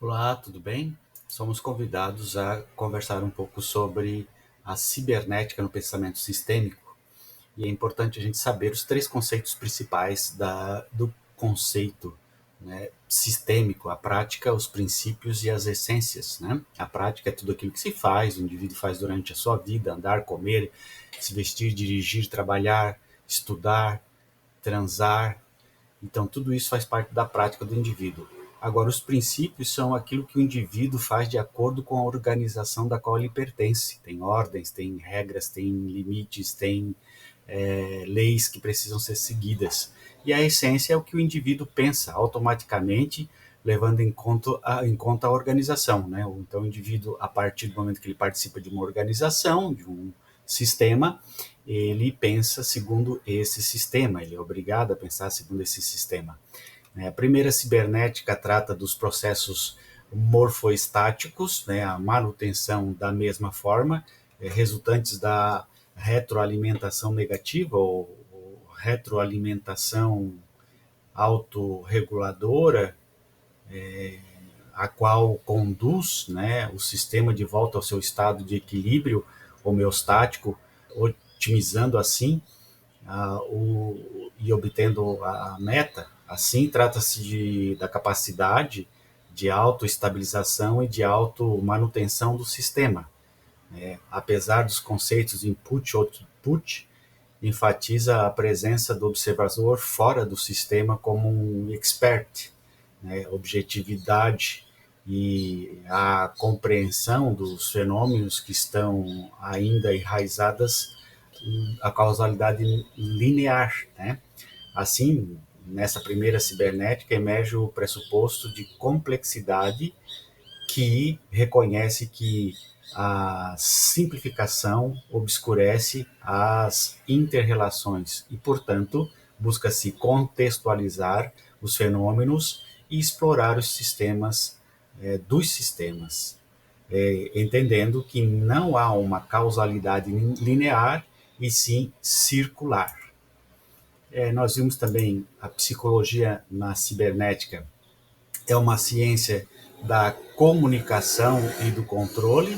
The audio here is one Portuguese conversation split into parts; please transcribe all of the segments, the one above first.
Olá, tudo bem? Somos convidados a conversar um pouco sobre a cibernética no pensamento sistêmico e é importante a gente saber os três conceitos principais do conceito, né, sistêmico: a prática, os princípios e as essências. Né? A prática é tudo aquilo que se faz, o indivíduo faz durante a sua vida: andar, comer, se vestir, dirigir, trabalhar, estudar, transar. Então, tudo isso faz parte da prática do indivíduo. Agora, os princípios são aquilo que o indivíduo faz de acordo com a organização da qual ele pertence. Tem ordens, tem regras, tem limites, tem leis que precisam ser seguidas. E a essência é o que o indivíduo pensa automaticamente, levando em conta a organização. Né? Então, o indivíduo, a partir do momento que ele participa de uma organização, de um sistema, ele pensa segundo esse sistema, ele é obrigado a pensar segundo esse sistema. A primeira cibernética trata dos processos morfoestáticos, né, a manutenção da mesma forma, resultantes da retroalimentação negativa ou retroalimentação autorreguladora, a qual conduz, né, o sistema de volta ao seu estado de equilíbrio homeostático, otimizando assim e obtendo a meta. Assim, trata-se da capacidade de autoestabilização e de automanutenção do sistema. Apesar dos conceitos input e output, enfatiza a presença do observador fora do sistema como um expert, né? Objetividade e a compreensão dos fenômenos que estão ainda enraizadas a causalidade linear. Né? Assim, nessa primeira cibernética emerge o pressuposto de complexidade que reconhece que a simplificação obscurece as interrelações e, portanto, busca-se contextualizar os fenômenos e explorar os sistemas dos sistemas, entendendo que não há uma causalidade linear e sim circular. Nós vimos também a psicologia na cibernética é uma ciência da comunicação e do controle,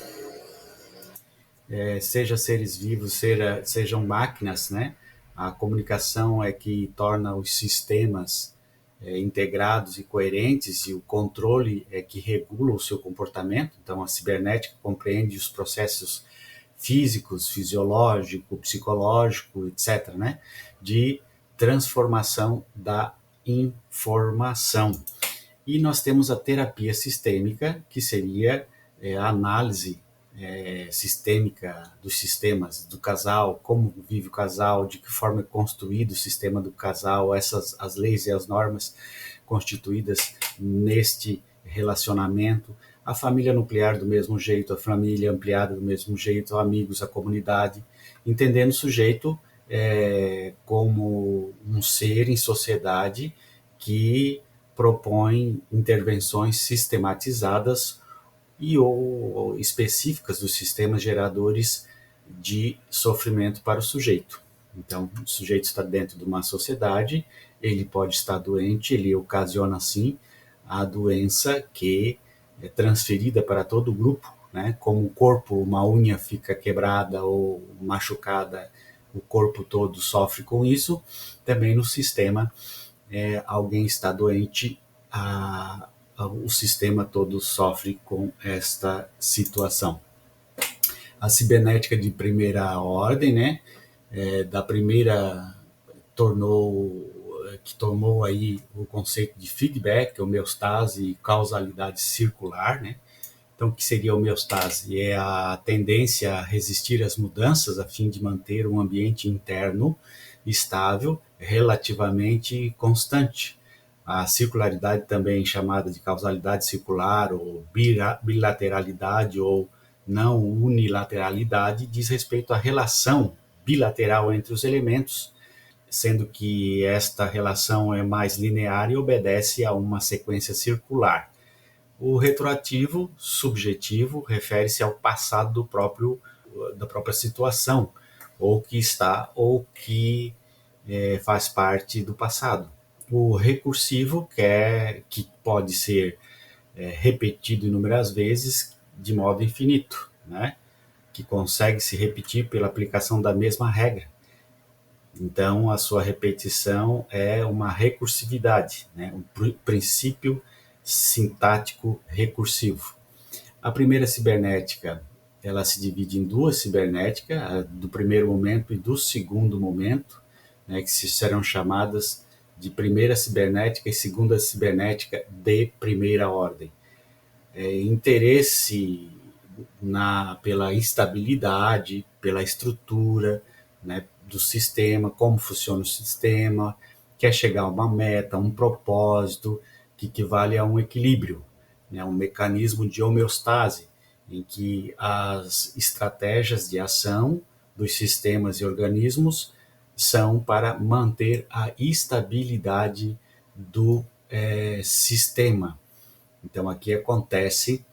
seja seres vivos, sejam máquinas, né? A comunicação é que torna os sistemas integrados e coerentes, e o controle é que regula o seu comportamento. Então, a cibernética compreende os processos físicos, fisiológico, psicológico, etc., né? De transformação da informação. E nós temos a terapia sistêmica, que seria a análise sistêmica dos sistemas do casal, como vive o casal, de que forma é construído o sistema do casal, as leis e as normas constituídas neste relacionamento, a família nuclear do mesmo jeito, a família ampliada do mesmo jeito, amigos, a comunidade, entendendo o sujeito como um ser em sociedade que propõe intervenções sistematizadas e ou específicas dos sistemas geradores de sofrimento para o sujeito. Então, o sujeito está dentro de uma sociedade, ele pode estar doente, ele ocasiona, assim, a doença que é transferida para todo o grupo, né? Como o corpo, uma unha fica quebrada ou machucada, o corpo todo sofre com isso, também no sistema alguém está doente, o sistema todo sofre com esta situação. A cibernética de primeira ordem, né, da primeira que tomou aí o conceito de feedback, homeostase e causalidade circular, né? Então, o que seria a homeostase? É a tendência a resistir às mudanças a fim de manter um ambiente interno estável, relativamente constante. A circularidade, também chamada de causalidade circular ou bilateralidade ou não unilateralidade, diz respeito à relação bilateral entre os elementos, sendo que esta relação é mais linear e obedece a uma sequência circular. O retroativo subjetivo refere-se ao passado da própria situação, ou que está ou que faz parte do passado. O recursivo, que pode ser repetido inúmeras vezes de modo infinito, né? Que consegue se repetir pela aplicação da mesma regra. Então, a sua repetição é uma recursividade, né? Um princípio sintático recursivo. A primeira cibernética, ela se divide em duas cibernéticas, a do primeiro momento e do segundo momento, né, que serão chamadas de primeira cibernética e segunda cibernética de primeira ordem. Interesse pela estabilidade, pela estrutura, né, do sistema, como funciona o sistema, quer chegar a uma meta, um propósito que equivale a um equilíbrio, né, um mecanismo de homeostase, em que as estratégias de ação dos sistemas e organismos são para manter a estabilidade do sistema. Então, aqui acontece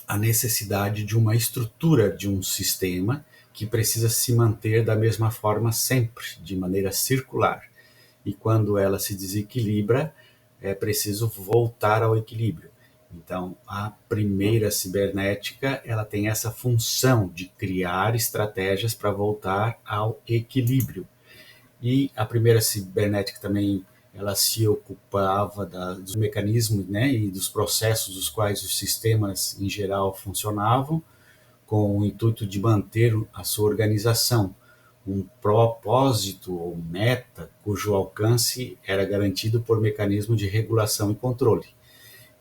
a necessidade de uma estrutura de um sistema que precisa se manter da mesma forma sempre, de maneira circular. E quando ela se desequilibra, é preciso voltar ao equilíbrio. Então, a primeira cibernética, ela tem essa função de criar estratégias para voltar ao equilíbrio. E a primeira cibernética também, ela se ocupava dos mecanismos, né, e dos processos dos quais os sistemas em geral funcionavam, com o intuito de manter a sua organização, um propósito ou meta cujo alcance era garantido por mecanismo de regulação e controle.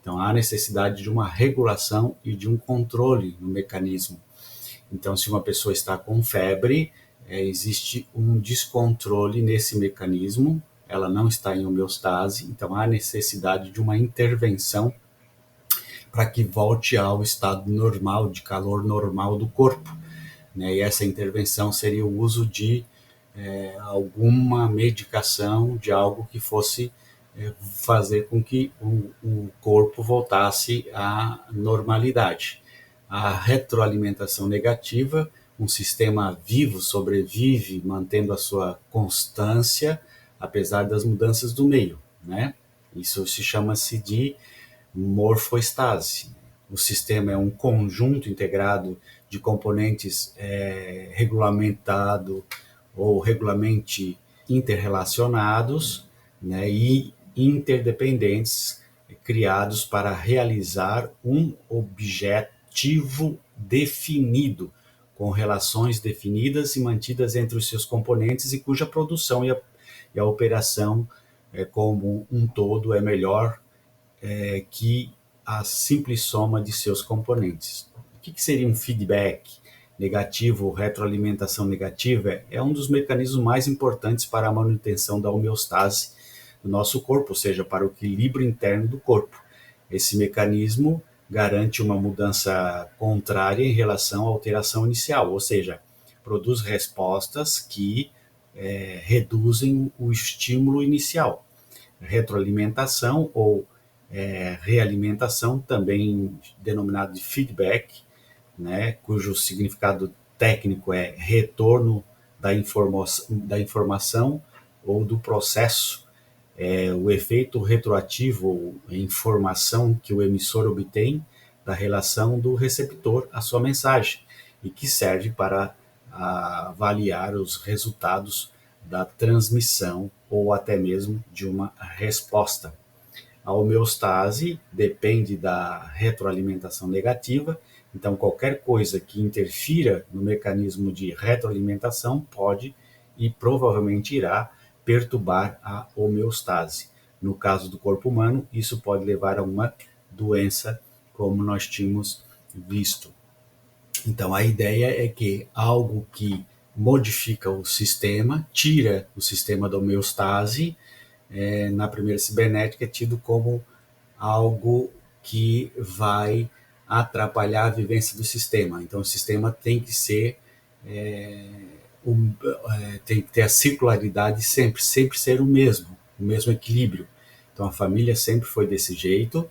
Então, há necessidade de uma regulação e de um controle no mecanismo. Então, se uma pessoa está com febre, existe um descontrole nesse mecanismo, ela não está em homeostase, então há necessidade de uma intervenção para que volte ao estado normal, de calor normal do corpo, né? E essa intervenção seria o uso de alguma medicação, de algo que fosse fazer com que o corpo voltasse à normalidade. A retroalimentação negativa, um sistema vivo sobrevive mantendo a sua constância, apesar das mudanças do meio, né? Isso se chama-se de morfoestase. O sistema é um conjunto integrado de componentes regulamentado ou regularmente interrelacionados, né, e interdependentes, criados para realizar um objetivo definido, com relações definidas e mantidas entre os seus componentes e cuja produção e a operação como um todo é melhor que a simples soma de seus componentes. O que seria um feedback negativo ou retroalimentação negativa? É um dos mecanismos mais importantes para a manutenção da homeostase do nosso corpo, ou seja, para o equilíbrio interno do corpo. Esse mecanismo garante uma mudança contrária em relação à alteração inicial, ou seja, produz respostas que reduzem o estímulo inicial. Retroalimentação ou realimentação, também denominado de feedback, né, cujo significado técnico é retorno da informação ou do processo, o efeito retroativo ou informação que o emissor obtém da relação do receptor à sua mensagem e que serve para avaliar os resultados da transmissão ou até mesmo de uma resposta. A homeostase depende da retroalimentação negativa, então qualquer coisa que interfira no mecanismo de retroalimentação pode e provavelmente irá perturbar a homeostase. No caso do corpo humano, isso pode levar a uma doença, como nós tínhamos visto. Então, a ideia é que algo que modifica o sistema, tira o sistema da homeostase, na primeira cibernética é tido como algo que vai atrapalhar a vivência do sistema. Então, o sistema tem que ser, tem que ter a circularidade sempre ser o mesmo equilíbrio. Então, a família sempre foi desse jeito,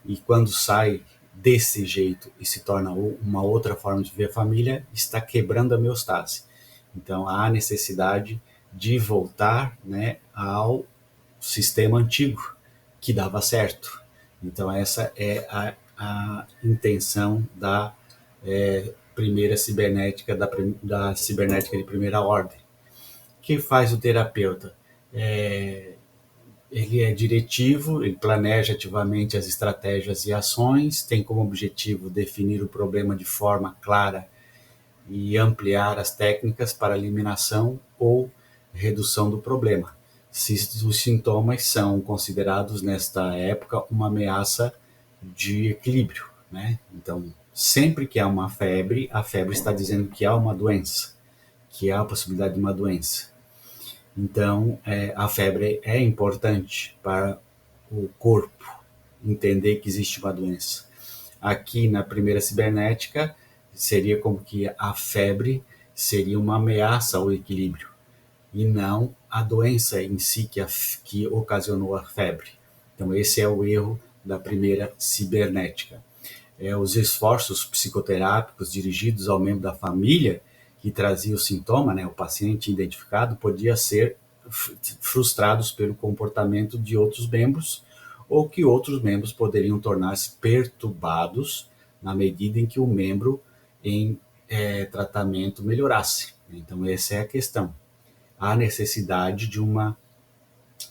e quando sai desse jeito e se torna uma outra forma de ver a família, está quebrando a homeostase. Então, há necessidade de voltar, né, ao sistema antigo, que dava certo. Então, essa é a intenção da primeira cibernética, da cibernética de primeira ordem. O que faz o terapeuta? Ele é diretivo, ele planeja ativamente as estratégias e ações, tem como objetivo definir o problema de forma clara e ampliar as técnicas para eliminação ou redução do problema, se os sintomas são considerados nesta época uma ameaça de equilíbrio, né? Então, sempre que há uma febre, a febre está dizendo que há uma doença, que há a possibilidade de uma doença. Então, a febre é importante para o corpo entender que existe uma doença. Aqui na primeira cibernética, seria como que a febre seria uma ameaça ao equilíbrio e não a doença em si que ocasionou a febre. Então, esse é o erro da primeira cibernética. Os esforços psicoterápicos dirigidos ao membro da família que trazia o sintoma, né, o paciente identificado, podia ser frustrados pelo comportamento de outros membros ou que outros membros poderiam tornar-se perturbados na medida em que o membro em tratamento melhorasse. Então, essa é a questão. Há necessidade de uma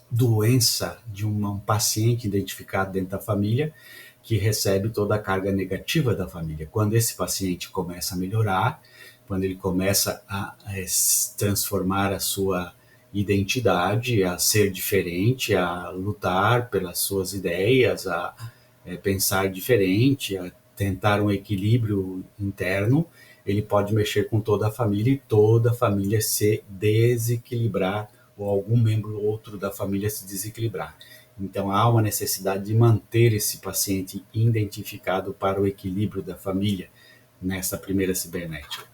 doença, de um paciente identificado dentro da família que recebe toda a carga negativa da família. Quando esse paciente começa a melhorar, quando ele começa a transformar a sua identidade, a ser diferente, a lutar pelas suas ideias, a pensar diferente, a tentar um equilíbrio interno, ele pode mexer com toda a família e toda a família se desequilibrar ou algum membro outro da família se desequilibrar. Então, há uma necessidade de manter esse paciente identificado para o equilíbrio da família nessa primeira cibernética.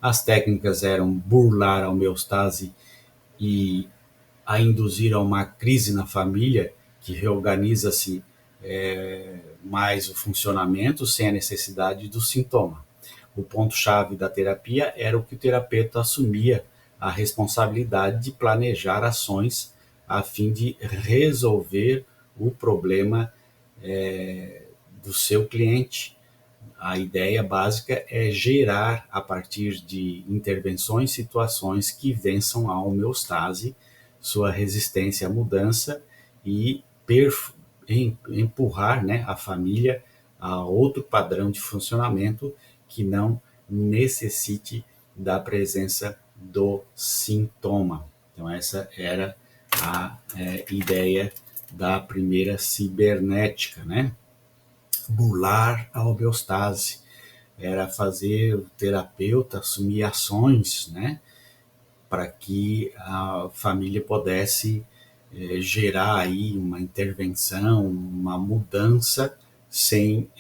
As técnicas eram burlar a homeostase e a induzir a uma crise na família que reorganiza-se mais o funcionamento sem a necessidade do sintoma. O ponto-chave da terapia era o que o terapeuta assumia a responsabilidade de planejar ações a fim de resolver o problema do seu cliente. A ideia básica é gerar, a partir de intervenções, situações que vençam a homeostase, sua resistência à mudança e empurrar, né, a família a outro padrão de funcionamento que não necessite da presença do sintoma. Então, essa era a ideia da primeira cibernética, né? Burlar a homeostase, era fazer o terapeuta assumir ações, né, para que a família pudesse gerar aí uma intervenção, uma mudança sem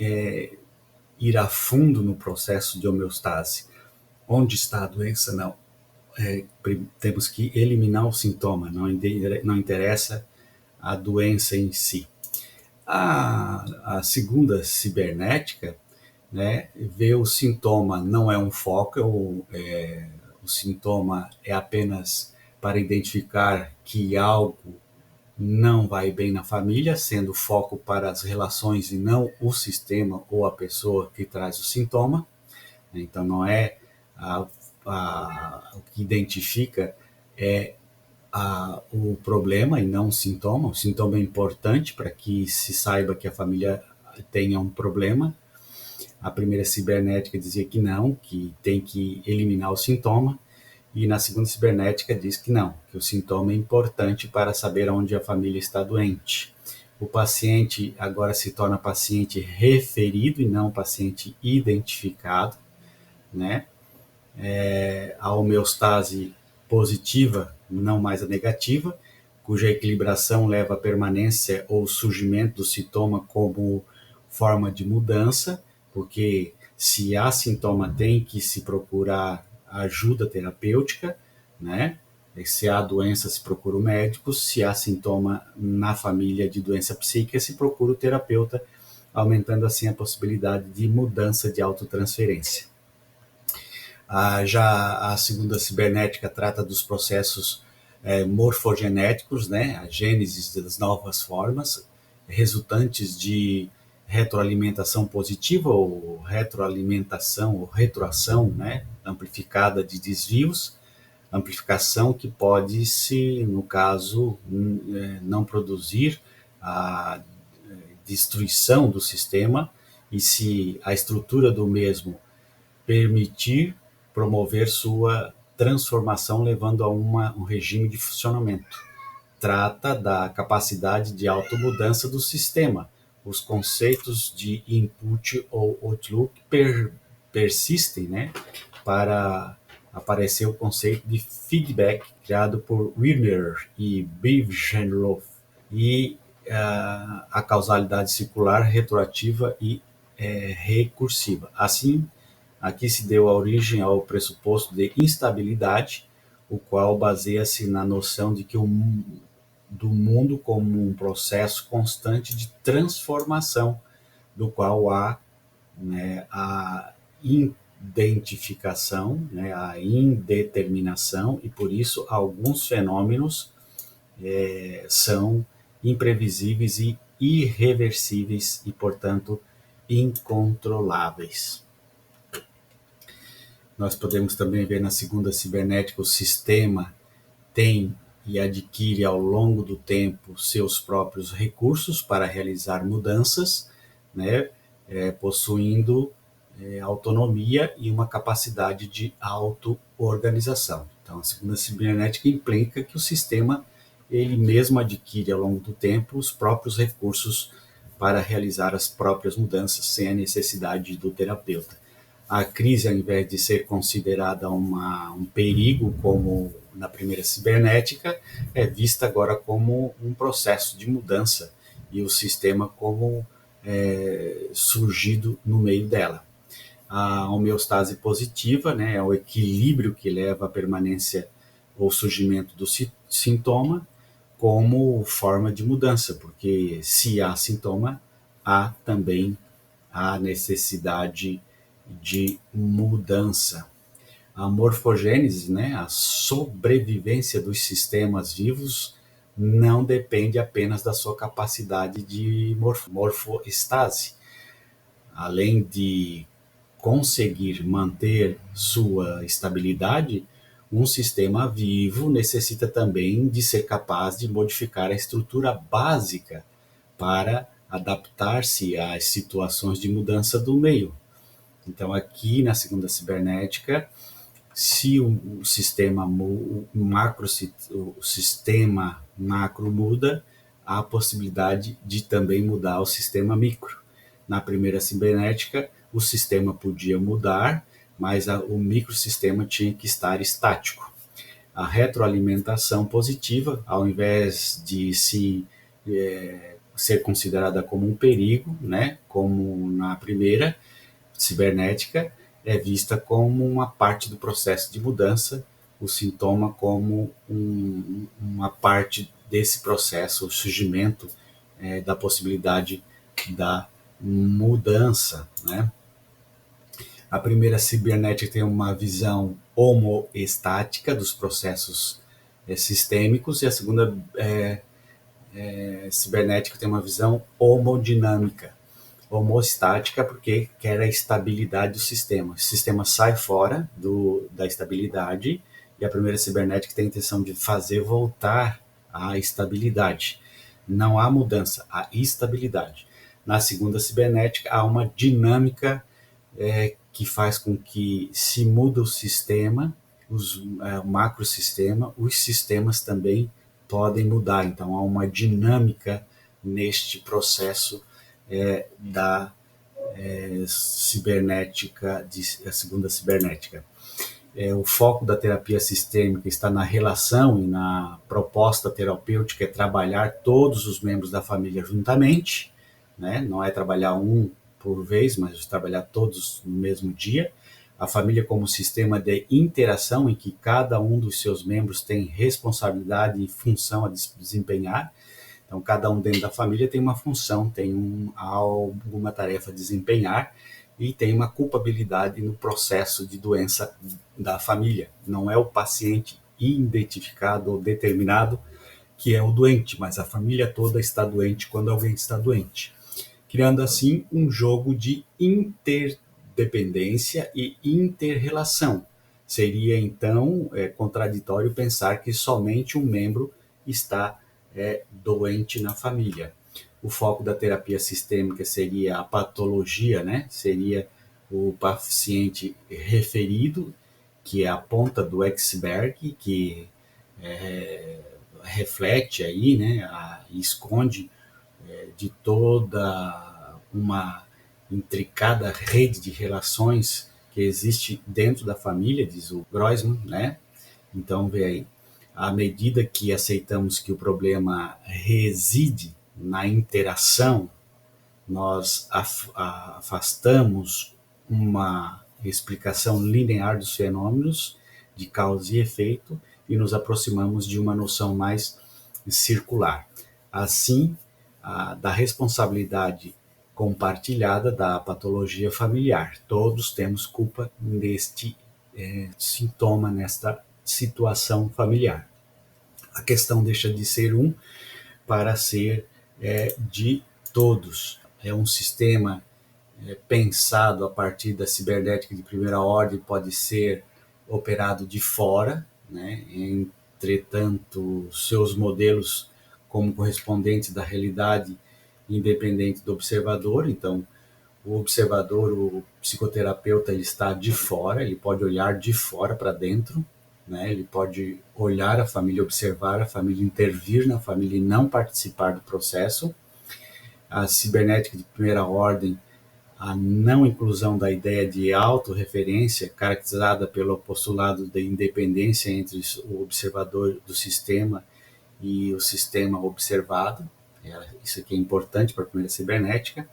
ir a fundo no processo de homeostase. Onde está a doença? Não. Temos que eliminar o sintoma, não interessa a doença em si. A segunda cibernética, né, vê o sintoma não é um foco, o sintoma é apenas para identificar que algo não vai bem na família, sendo foco para as relações e não o sistema ou a pessoa que traz o sintoma. Então, não é o que identifica o problema e não o sintoma. O sintoma é importante para que se saiba que a família tenha um problema. A primeira cibernética dizia que não, que tem que eliminar o sintoma. E na segunda cibernética diz que não, que o sintoma é importante para saber onde a família está doente. O paciente agora se torna paciente referido e não paciente identificado, né? A homeostase positiva, não mais a negativa, cuja equilibração leva à permanência ou surgimento do sintoma como forma de mudança, porque se há sintoma tem que se procurar ajuda terapêutica, né? Se há doença se procura o médico, se há sintoma na família de doença psíquica se procura o terapeuta, aumentando assim a possibilidade de mudança de autotransferência. Já a segunda cibernética trata dos processos morfogenéticos, né, a gênese das novas formas, resultantes de retroalimentação positiva ou retroalimentação ou retroação, né, amplificada de desvios, amplificação que pode, se no caso, não produzir a destruição do sistema e se a estrutura do mesmo permitir promover sua transformação levando a um regime de funcionamento. Trata da capacidade de automudança do sistema. Os conceitos de input ou outlook persistem, né, para aparecer o conceito de feedback criado por Wimmer e Bivgenloff e a causalidade circular, retroativa e recursiva. Assim, aqui se deu a origem ao pressuposto de instabilidade, o qual baseia-se na noção de que do mundo como um processo constante de transformação, do qual há, né, a identificação, né, a indeterminação, e por isso alguns fenômenos são imprevisíveis e irreversíveis e, portanto, incontroláveis. Nós podemos também ver na segunda cibernética o sistema tem e adquire ao longo do tempo seus próprios recursos para realizar mudanças, né, possuindo autonomia e uma capacidade de auto-organização. Então, a segunda cibernética implica que o sistema ele mesmo adquire ao longo do tempo os próprios recursos para realizar as próprias mudanças sem a necessidade do terapeuta. A crise, ao invés de ser considerada um perigo, como na primeira cibernética, é vista agora como um processo de mudança e o sistema como surgido no meio dela. A homeostase positiva, né, é o equilíbrio que leva à permanência ou surgimento do sintoma como forma de mudança, porque se há sintoma, há também a necessidade de mudança. A morfogênese, né, a sobrevivência dos sistemas vivos, não depende apenas da sua capacidade de morfoestase. Além de conseguir manter sua estabilidade, um sistema vivo necessita também de ser capaz de modificar a estrutura básica para adaptar-se às situações de mudança do meio. Então, aqui na segunda cibernética, se o sistema macro muda, há a possibilidade de também mudar o sistema micro. Na primeira cibernética, o sistema podia mudar, mas o microsistema tinha que estar estático. A retroalimentação positiva, ao invés de ser considerada como um perigo, né, como na primeira cibernética, é vista como uma parte do processo de mudança, o sintoma como uma parte desse processo, o surgimento da possibilidade da mudança, né? A primeira cibernética tem uma visão homoestática dos processos sistêmicos e a segunda cibernética tem uma visão homodinâmica. Homoestática porque quer a estabilidade do sistema. O sistema sai fora da estabilidade e a primeira cibernética tem a intenção de fazer voltar a estabilidade. Não há mudança, há estabilidade. Na segunda cibernética há uma dinâmica que faz com que se muda o sistema, o macrosistema, os sistemas também podem mudar. Então há uma dinâmica neste processo da cibernética, a segunda cibernética. O foco da terapia sistêmica está na relação e na proposta terapêutica, é trabalhar todos os membros da família juntamente, né? Não é trabalhar um por vez, mas trabalhar todos no mesmo dia. A família como sistema de interação em que cada um dos seus membros tem responsabilidade e função a desempenhar. Então, cada um dentro da família tem uma função, tem alguma tarefa a desempenhar e tem uma culpabilidade no processo de doença da família. Não é o paciente identificado ou determinado que é o doente, mas a família toda está doente quando alguém está doente, criando assim um jogo de interdependência e interrelação. Seria então contraditório pensar que somente um membro está doente na família. O foco da terapia sistêmica seria a patologia, né? Seria o paciente referido, que é a ponta do iceberg, que reflete aí, né? Esconde de toda uma intricada rede de relações que existe dentro da família, diz o Groisman, né? Então, vê aí, à medida que aceitamos que o problema reside na interação, nós afastamos uma explicação linear dos fenômenos de causa e efeito e nos aproximamos de uma noção mais circular. Assim, da responsabilidade compartilhada da patologia familiar. Todos temos culpa neste sintoma, nesta situação familiar. A questão deixa de ser para ser de todos. É um sistema pensado a partir da cibernética de primeira ordem, pode ser operado de fora, né? Entretanto, seus modelos como correspondentes da realidade independente do observador. Então, o observador, o psicoterapeuta, ele está de fora, ele pode olhar de fora para dentro, né? Ele pode olhar a família, observar a família, intervir na família e não participar do processo. A cibernética de primeira ordem, a não inclusão da ideia de autorreferência, caracterizada pelo postulado da independência entre o observador do sistema e o sistema observado. Isso aqui é importante para a primeira cibernética.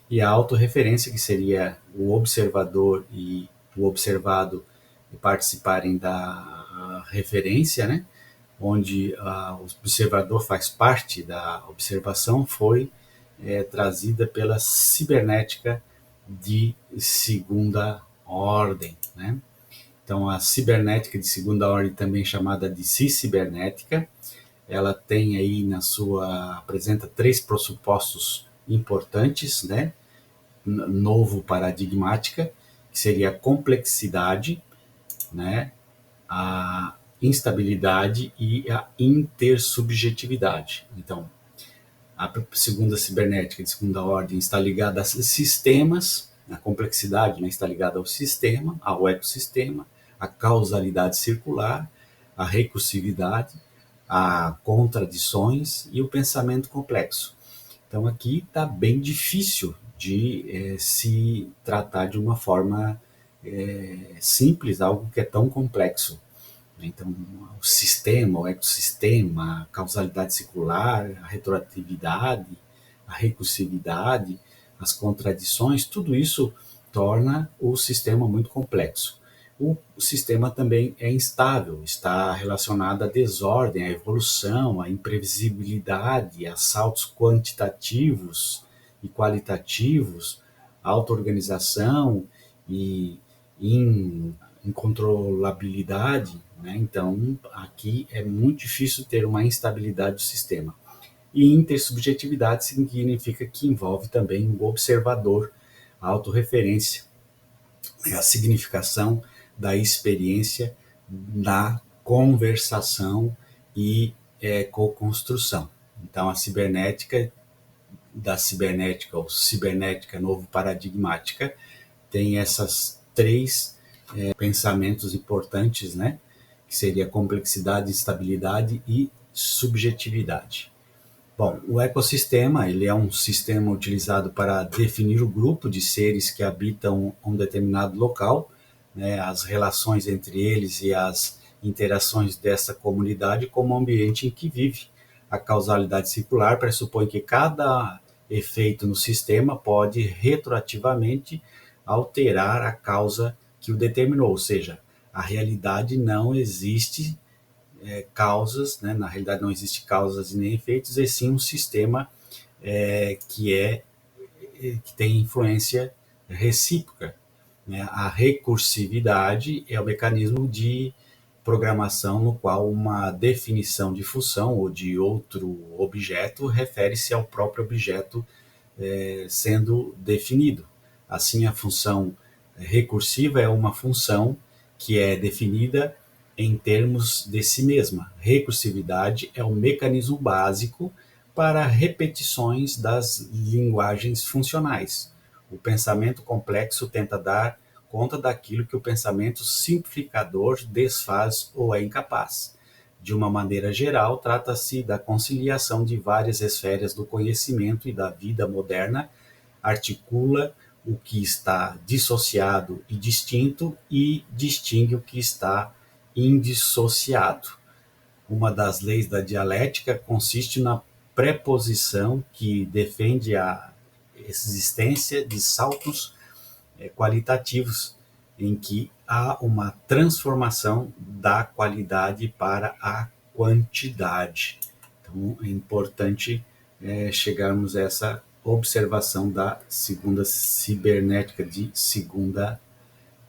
E a autorreferência, que seria o observador e o observado participarem da referência, né? Onde o observador faz parte da observação, foi trazida pela cibernética de segunda ordem, né? Então, a cibernética de segunda ordem, também chamada de ciscibernética, ela tem aí apresenta 3 pressupostos importantes, né? Novo paradigmática, que seria a complexidade, né? A instabilidade e a intersubjetividade. Então, a segunda cibernética de segunda ordem está ligada a sistemas, a complexidade, né, está ligada ao sistema, ao ecossistema, a causalidade circular, a recursividade, a contradições e o pensamento complexo. Então aqui está bem difícil de se tratar de uma forma simples, algo que é tão complexo. Então, o sistema, o ecossistema, a causalidade circular, a retroatividade, a recursividade, as contradições, tudo isso torna o sistema muito complexo. O sistema também é instável, está relacionado à desordem, à evolução, à imprevisibilidade, a saltos quantitativos e qualitativos, auto-organização e incontrolabilidade, né? Então, aqui é muito difícil ter uma instabilidade do sistema. E intersubjetividade significa que envolve também o observador, a autorreferência, a significação da experiência, da conversação e co-construção. Então, a cibernética, da cibernética ou cibernética novo paradigmática, tem essas 3 pensamentos importantes, né? Que seria complexidade, estabilidade e subjetividade. Bom, o ecossistema, ele é um sistema utilizado para definir o grupo de seres que habitam um determinado local, né, as relações entre eles e as interações dessa comunidade como ambiente em que vive. A causalidade circular pressupõe que cada efeito no sistema pode retroativamente alterar a causa que o determinou, ou seja, a realidade não existe causas, né? Na realidade não existe causas e nem efeitos, e sim um sistema que tem influência recíproca, né? A recursividade é o mecanismo de programação no qual uma definição de função ou de outro objeto refere-se ao próprio objeto sendo definido. Assim, a função recursiva é uma função que é definida em termos de si mesma. Recursividade é o mecanismo básico para repetições das linguagens funcionais. O pensamento complexo tenta dar conta daquilo que o pensamento simplificador desfaz ou é incapaz. De uma maneira geral, trata-se da conciliação de várias esferas do conhecimento e da vida moderna, articula o que está dissociado e distinto e distingue o que está indissociado. Uma das leis da dialética consiste na preposição que defende a existência de saltos qualitativos, em que há uma transformação da qualidade para a quantidade. Então, é importante chegarmos a essa observação da segunda cibernética de segunda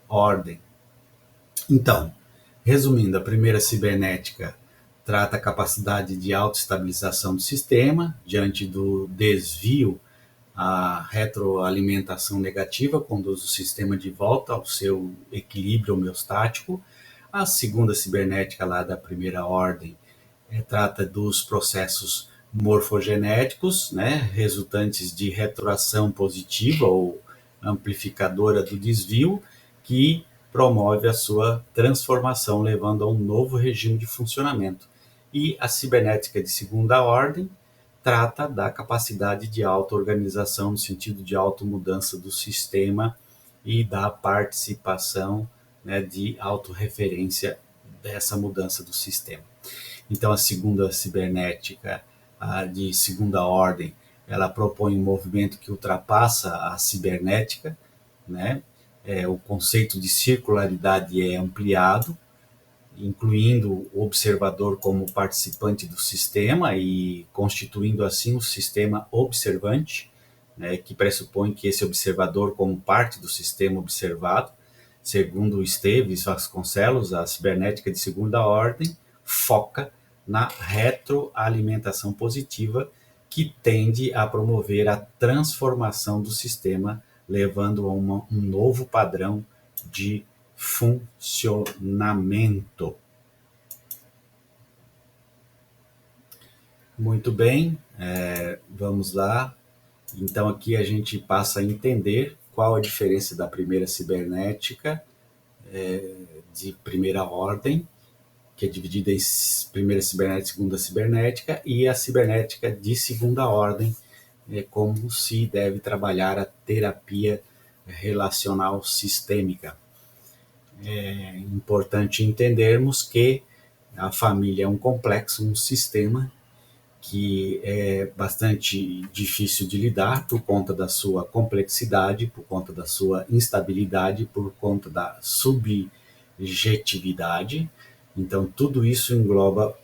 ordem. Então, resumindo, a primeira cibernética trata a capacidade de autoestabilização do sistema diante do desvio. A retroalimentação negativa conduz o sistema de volta ao seu equilíbrio homeostático. A segunda cibernética, lá da primeira ordem, trata dos processos morfogenéticos, resultantes de retroação positiva ou amplificadora do desvio, que promove a sua transformação, levando a um novo regime de funcionamento. E a cibernética de segunda ordem trata da capacidade de auto-organização, no sentido de automudança do sistema e da participação de autorreferência dessa mudança do sistema. Então, a segunda cibernética de segunda ordem, ela propõe um movimento que ultrapassa a cibernética, o conceito de circularidade é ampliado, incluindo o observador como participante do sistema e constituindo assim o sistema observante, que pressupõe que esse observador como parte do sistema observado. Segundo Esteves Vasconcelos, a cibernética de segunda ordem foca na retroalimentação positiva, que tende a promover a transformação do sistema, levando a um novo padrão de funcionamento. Muito bem, vamos lá. Então aqui a gente passa a entender qual a diferença da primeira cibernética de primeira ordem, que é dividida em primeira cibernética e segunda cibernética, e a cibernética de segunda ordem, como se deve trabalhar a terapia relacional sistêmica. É importante entendermos que a família é um complexo, um sistema que é bastante difícil de lidar por conta da sua complexidade, por conta da sua instabilidade, por conta da subjetividade. Então, tudo isso engloba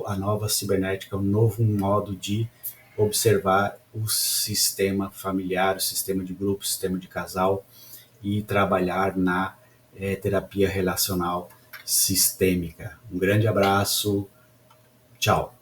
a nova cibernética, um novo modo de observar o sistema familiar, o sistema de grupo, o sistema de casal, e trabalhar na terapia relacional sistêmica. Um grande abraço, tchau.